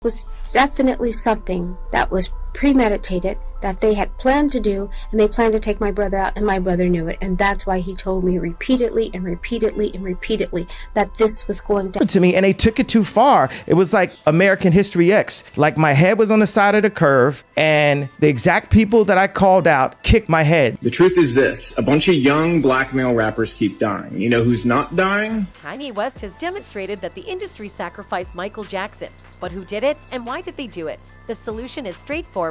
was definitely something that was premeditated, that they had planned to do, and they planned to take my brother out, and my brother knew it. And that's why he told me repeatedly and repeatedly and repeatedly that this was going to me, and they took it too far. It was like American History X. Like my head was on the side of the curve, and the exact people that I called out kicked my head. The truth is this: a bunch of young black male rappers keep dying. You know who's not dying? Kanye West has demonstrated that the industry sacrificed Michael Jackson. But who did it, and why did they do it? The solution is straightforward.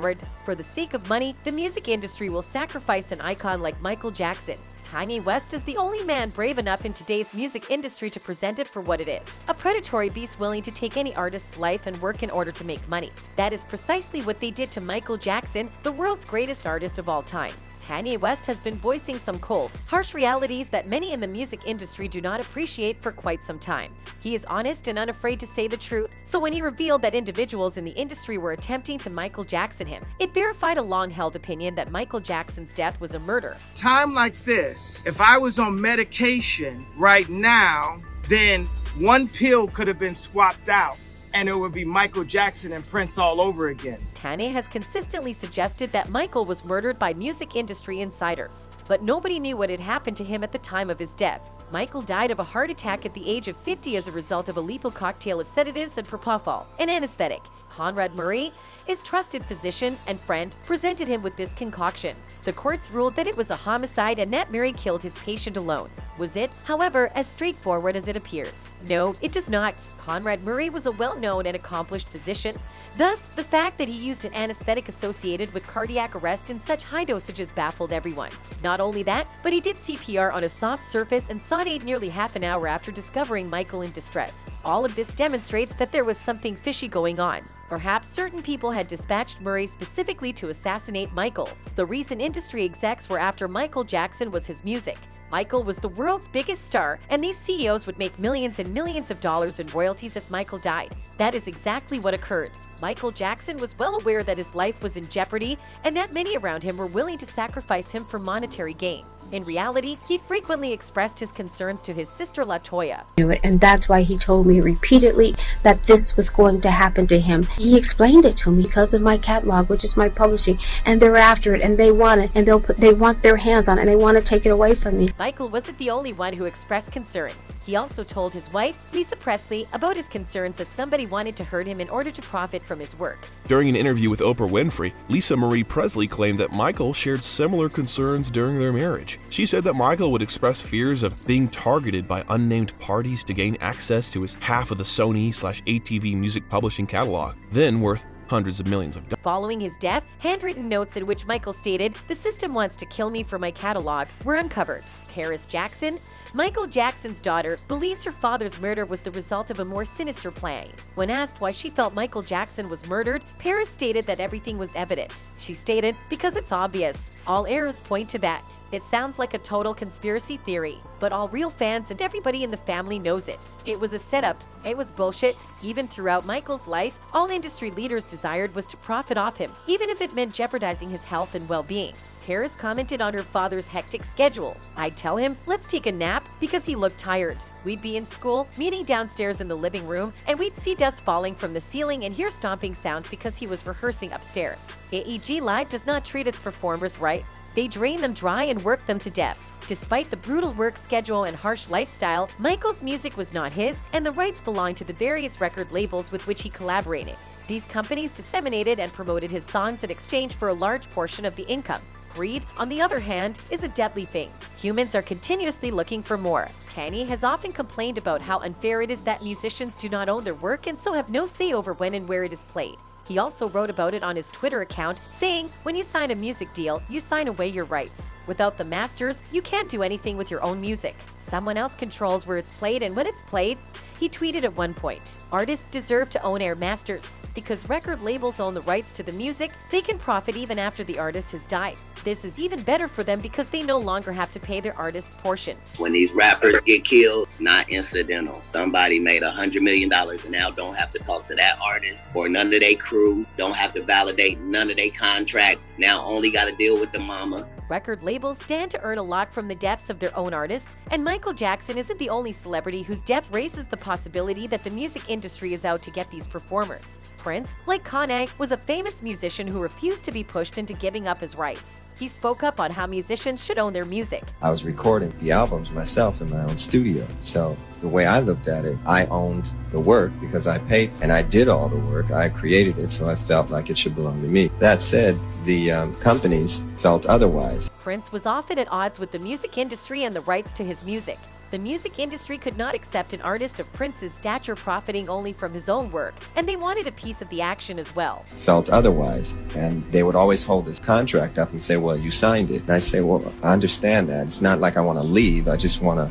For the sake of money, the music industry will sacrifice an icon like Michael Jackson. Kanye West is the only man brave enough in today's music industry to present it for what it is, a predatory beast willing to take any artist's life and work in order to make money. That is precisely what they did to Michael Jackson, the world's greatest artist of all time. Kanye West has been voicing some cold, harsh realities that many in the music industry do not appreciate for quite some time. He is honest and unafraid to say the truth, so when he revealed that individuals in the industry were attempting to Michael Jackson him, it verified a long-held opinion that Michael Jackson's death was a murder. Time like this, if I was on medication right now, then one pill could have been swapped out, and it would be Michael Jackson and Prince all over again. Kanye has consistently suggested that Michael was murdered by music industry insiders, but nobody knew what had happened to him at the time of his death. Michael died of a heart attack at the age of 50 as a result of a lethal cocktail of sedatives and propofol, an anesthetic. Conrad Murray, his trusted physician and friend, presented him with this concoction. The courts ruled that it was a homicide and that Murray killed his patient alone. Was it, however, as straightforward as it appears? No, it does not. Conrad Murray was a well-known and accomplished physician. Thus, the fact that he used an anesthetic associated with cardiac arrest in such high dosages baffled everyone. Not only that, but he did CPR on a soft surface and sauteed nearly half an hour after discovering Michael in distress. All of this demonstrates that there was something fishy going on. Perhaps certain people had dispatched Murray specifically to assassinate Michael. The reason industry execs were after Michael Jackson was his music. Michael was the world's biggest star, and these CEOs would make millions and millions of dollars in royalties if Michael died. That is exactly what occurred. Michael Jackson was well aware that his life was in jeopardy and that many around him were willing to sacrifice him for monetary gain. In reality, he frequently expressed his concerns to his sister LaToya. And that's why he told me repeatedly that this was going to happen to him. He explained it to me because of my catalog, which is my publishing, and they're after it, and they want it, and they want their hands on it, and they want to take it away from me. Michael wasn't the only one who expressed concern. He also told his wife, Lisa Presley, about his concerns that somebody wanted to hurt him in order to profit from his work. During an interview with Oprah Winfrey, Lisa Marie Presley claimed that Michael shared similar concerns during their marriage. She said that Michael would express fears of being targeted by unnamed parties to gain access to his half of the Sony/ATV music publishing catalog, then worth hundreds of millions of dollars. Following his death, handwritten notes in which Michael stated, "The system wants to kill me for my catalog," were uncovered. Paris Jackson, Michael Jackson's daughter, believes her father's murder was the result of a more sinister plan. When asked why she felt Michael Jackson was murdered, Paris stated that everything was evident. She stated, "Because it's obvious. All arrows point to that. It sounds like a total conspiracy theory, but all real fans and everybody in the family knows it. It was a setup. It was bullshit." Even throughout Michael's life, all industry leaders desired was to profit off him, even if it meant jeopardizing his health and well-being. Paris commented on her father's hectic schedule. "I'd tell him, let's take a nap," because he looked tired. We'd be in school, meeting downstairs in the living room, and we'd see dust falling from the ceiling and hear stomping sounds because he was rehearsing upstairs. AEG Live does not treat its performers right. They drain them dry and work them to death. Despite the brutal work schedule and harsh lifestyle, Michael's music was not his, and the rights belonged to the various record labels with which he collaborated. These companies disseminated and promoted his songs in exchange for a large portion of the income. Greed, on the other hand, is a deadly thing. Humans are continuously looking for more. Kanye has often complained about how unfair it is that musicians do not own their work and so have no say over when and where it is played. He also wrote about it on his Twitter account, saying, "When you sign a music deal, you sign away your rights. Without the masters, you can't do anything with your own music. Someone else controls where it's played and when it's played." He tweeted at one point, "Artists deserve to own their masters. Because record labels own the rights to the music, they can profit even after the artist has died. This is even better for them because they no longer have to pay their artist's portion." When these rappers get killed, not incidental. Somebody made $100 million and now don't have to talk to that artist or none of their crew, don't have to validate none of their contracts. Now only got to deal with the mama. Record labels stand to earn a lot from the deaths of their own artists, and Michael Jackson isn't the only celebrity whose death raises the possibility that the music industry is out to get these performers. Prince, like Kanye, was a famous musician who refused to be pushed into giving up his rights. He spoke up on how musicians should own their music. I was recording the albums myself in my own studio. So the way I looked at it, I owned the work because I paid and I did all the work. I created it, so I felt like it should belong to me. That said, the companies felt otherwise. Prince was often at odds with the music industry and the rights to his music. The music industry could not accept an artist of Prince's stature profiting only from his own work, and they wanted a piece of the action as well. Felt otherwise, and they would always hold this contract up and say, well, you signed it. And I say, well, I understand that. It's not like I want to leave. I just want to,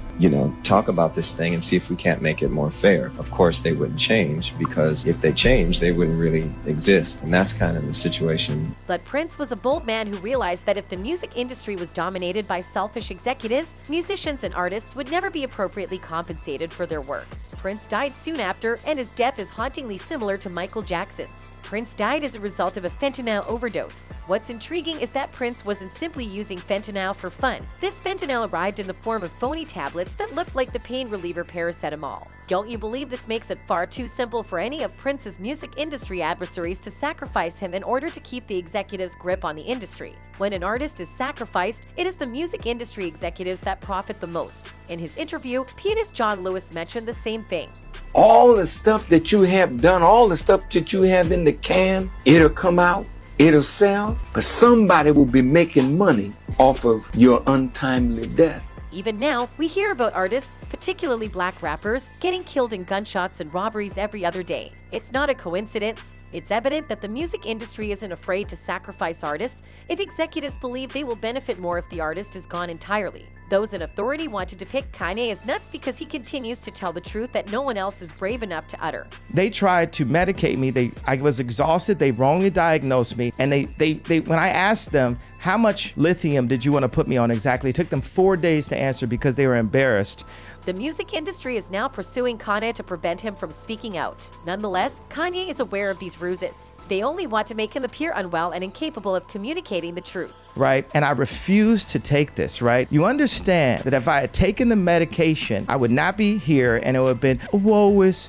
talk about this thing and see if we can't make it more fair. Of course, they wouldn't change, because if they changed, they wouldn't really exist. And that's kind of the situation. But Prince was a bold man who realized that if the music industry was dominated by selfish executives, musicians and artists would never be appropriately compensated for their work. Prince died soon after, and his death is hauntingly similar to Michael Jackson's. Prince died as a result of a fentanyl overdose. What's intriguing is that Prince wasn't simply using fentanyl for fun. This fentanyl arrived in the form of phony tablets that looked like the pain reliever paracetamol. Don't you believe this makes it far too simple for any of Prince's music industry adversaries to sacrifice him in order to keep the executives' grip on the industry? When an artist is sacrificed, it is the music industry executives that profit the most. In his interview, pianist John Lewis mentioned the same thing. All the stuff that you have done, all the stuff that you have in the can, it'll come out, it'll sell, but somebody will be making money off of your untimely death. Even now, we hear about artists, particularly black rappers, getting killed in gunshots and robberies every other day. It's not a coincidence. It's evident that the music industry isn't afraid to sacrifice artists if executives believe they will benefit more if the artist is gone entirely. Those in authority want to depict Kanye as nuts because he continues to tell the truth that no one else is brave enough to utter. They tried to medicate me. I was exhausted. They wrongly diagnosed me. And they when I asked them, how much lithium did you want to put me on exactly? It took them 4 days to answer because they were embarrassed. The music industry is now pursuing Kanye to prevent him from speaking out. Nonetheless, Kanye is aware of these ruses. They only want to make him appear unwell and incapable of communicating the truth. Right? And I refused to take this, right? You understand that if I had taken the medication, I would not be here, and it would have been,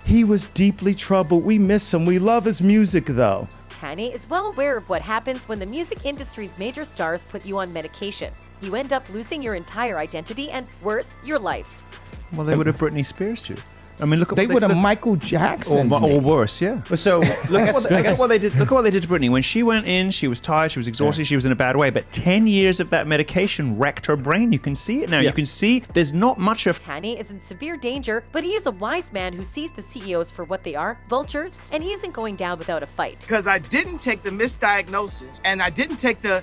he was deeply troubled. We miss him. We love his music, though. Kanye is well aware of what happens when the music industry's major stars put you on medication. You end up losing your entire identity and, worse, your life. Well, they would have Britney Spears too. I mean, look at they what would have Michael Jackson or worse, yeah. So look at what they did. Look at what they did to Britney. When she went in, she was tired, she was exhausted, she was in a bad way. But 10 years of that medication wrecked her brain. You can see it now. You can see there's not much of. Kanye is in severe danger, but he is a wise man who sees the CEOs for what they are, vultures, and he isn't going down without a fight. Because I didn't take the misdiagnosis and I didn't take the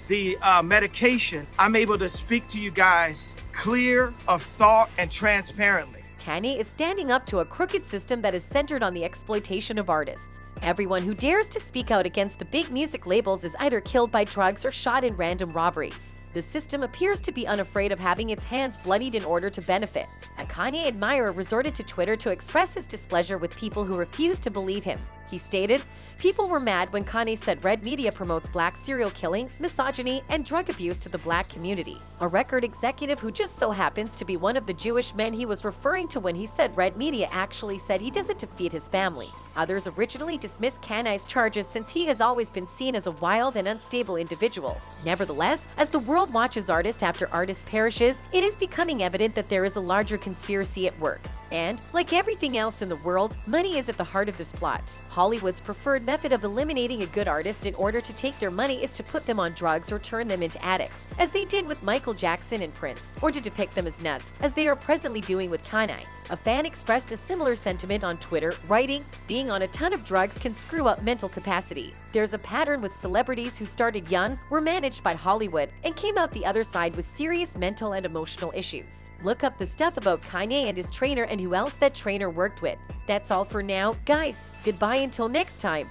medication, I'm able to speak to you guys clear of thought and transparently. Kanye is standing up to a crooked system that is centered on the exploitation of artists. Everyone who dares to speak out against the big music labels is either killed by drugs or shot in random robberies. The system appears to be unafraid of having its hands bloodied in order to benefit. A Kanye admirer resorted to Twitter to express his displeasure with people who refused to believe him. He stated, "People were mad when Kanye said Red Media promotes black serial killing, misogyny, and drug abuse to the black community." A record executive who just so happens to be one of the Jewish men he was referring to when he said Red Media actually said he does it to feed his family. Others originally dismissed Kanye's charges since he has always been seen as a wild and unstable individual. Nevertheless, as the world watches artist after artist perishes, it is becoming evident that there is a larger conspiracy at work. And, like everything else in the world, money is at the heart of this plot. Hollywood's preferred method of eliminating a good artist in order to take their money is to put them on drugs or turn them into addicts, as they did with Michael Jackson and Prince, or to depict them as nuts, as they are presently doing with Kanye. A fan expressed a similar sentiment on Twitter, writing, "Being on a ton of drugs can screw up mental capacity. There's a pattern with celebrities who started young, were managed by Hollywood, and came out the other side with serious mental and emotional issues." Look up the stuff about Kanye and his trainer and who else that trainer worked with. That's all for now. Guys, goodbye until next time.